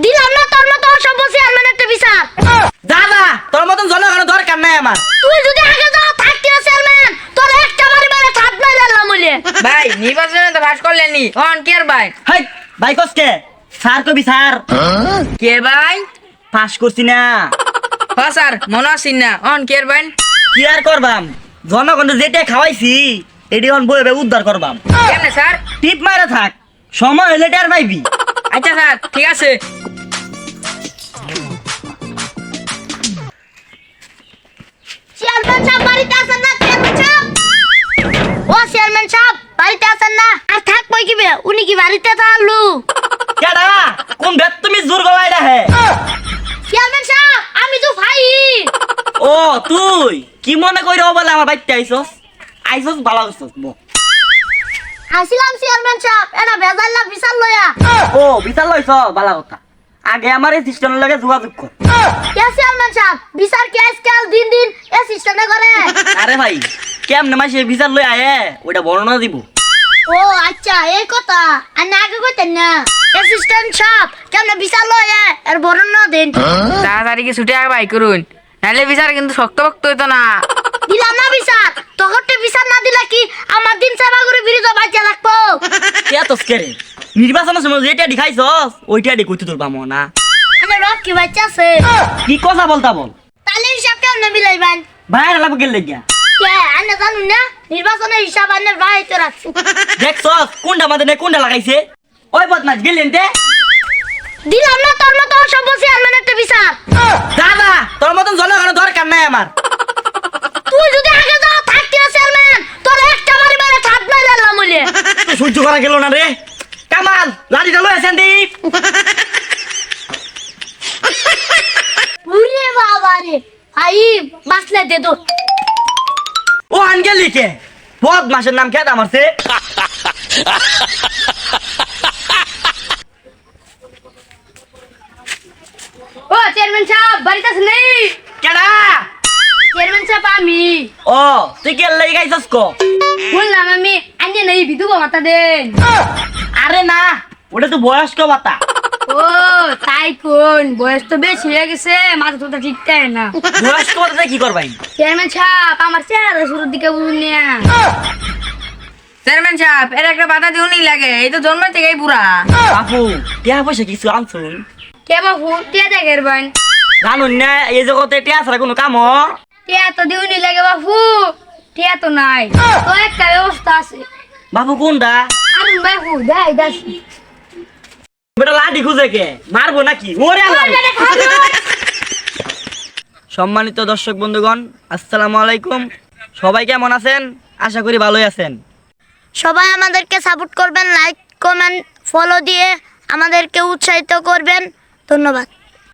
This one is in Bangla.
দিলাম না তোর মতো অসভ্য চেয়ারম্যানের একটা বিচার। দাদা তোর মতন জনগণের দরকার নাই আমার। তুই যদি আগে যাও থাকতি না চেয়ারম্যান, তোর একটা বাড়ি মেরে ছাদ মেরে দিলাম বলে। ভাই নির্বাচনে তো পাস করলেনি, অন কেয়ার ভাই। হাই ভাই কসকে স্যার কবি স্যার কে ভাই? পাস করছি না। হ স্যার মনে আছেন না, অন কেয়ার ভাই। কি আর করবাম, জনগণের যেটা খাওয়াইছি এটি এখন বইবে উদ্ধার করবাম। কেমনে স্যার? টিপ মারা থাক, সময় হলে টের পাইবি। আচ্ছা স্যার ঠিক আছে। চেয়ারম্যান সাহেব বাড়িতে আছেন না? চেয়ারম্যান সাহেব, ও চেয়ারম্যান সাহেব বাড়িতে আছেন না? আর থাকবো কি বে, উনি কি বাড়িতে থাকলু? কেডা কোন বেত তুমি জোর গলায় হে? চেয়ারম্যান সাহেব আমি তো ভাই। ও তুই কি মনে কইরা বলে আমার বাইতে আইছস? আইছস ভালো আইছস বো। আসিলাম চেয়ারম্যান সাহেব, এটা বেজাল্লা বিশাল লয়া। ও বিচার লইছ ভালো কথা, আগে আমার এই সিস্টেমের লগে যোগাযোগ কর। কে চেয়ারম্যান সাহেব বিচার কি আজকাল দিন দিন অ্যাসিস্ট্যান্টে করে? আরে ভাই কেমনে মাসে বিচার লই আয়ে ওইটা বর্ণনা দিব। ও আচ্ছা এই কথা, আমি আগে কইতেন না। অ্যাসিস্ট্যান্ট সাহেব কেমনে বিচার লয়া এর বর্ণনা দেন। তাড়াতাড়ি কি ছুটে আগে ভাই করুন, নাহলে বিচার কিন্তু শক্ত ভক্ত হইতো না। দিলাম না বিচার, তোকে বিচার না দিলা কি আমার দিন সেবা করে বিরুদ্ধ বাচ্চা রাখবো? কে তোসকে রে নির্বাচনের সময় যেটা দেখাইছস ওইটা দি কইতে তোর বামো না। আমার রক কি বাচ্চা আছে? কি কথা বলতা বল। তাহলে হিসাব কেমনে মিলাইবেন? বাইরে লাগবে গেল লাগিয়া কে আনে জানুন না নির্বাচনের হিসাব আনে বাইতে রাখছি। দেখছস কোনটা মাঝে নে কোনটা লাগাইছে। ওই বদমাস গেলেন তে দিলাম না তোর মতো অসভ্য চেয়ারম্যান একটা বিচার। দাদা তোর মতন জনগণের দরকার নাই আমার। তুই যদি আগে যাও থাকতি না চেয়ারম্যান, তোর একটা বাড়ি মেরে ছাদ মেরে দিলাম বলে। তো সহ্য করা গেল না রে। কামাল লাঠিটা লই আসেন দি। উরে বাবা রে, আই বাসলে দে তো। ও আনগেলি কে বদমাসের নাম খেদা মারছে। ও চেয়ারম্যান সাহেব বাড়িতে আছেন নেই? কেডা? চেয়ারম্যান সাহেব আমি। ও তুই কে লই গাইছস কো? বললাম আমি আনে নেই বিধবা মাতা দেন। আরে না ওটা তো বয়স্ক ভাতা। ও তাই কোন বয়স তো বেশি হয়ে গেছে, মাথা তো ঠিক তাই না। বয়স্ক ভাতা কি করবাই? চেয়ারম্যান সাহেব আমার চেহারা শুরুর দিকে বুঝুন না। চেয়ারম্যান সাহেব এর একটা বাধা দিউনি লাগে, এই তো জন্ম থেকেই বুড়া। বাপু টিয়া পয়সা কিছু আনছুন? কে বাবু টিয়া দেখের বাইন? জানুন না এই জগতে টিয়া ছাড়া কোনো কাম হ? টিয়া তো দিউনি লাগে বাবু, টিয়া তো নাই, তো একটা ব্যবস্থা আছে। বাপু কোনটা? আনুন বাবু যাই দাসি। বেটা লাঠি খুঁজে কে মারবো নাকি? ওরে আল্লাহ। সম্মানিত দর্শক বন্ধুগণ আসসালামু আলাইকুম, সবাই কেমন আছেন? আশা করি ভালোই আছেন। সবাই আমাদেরকে সাপোর্ট করবেন, লাইক কমেন্ট ফলো দিয়ে আমাদেরকে উৎসাহিত করবেন। ধন্যবাদ।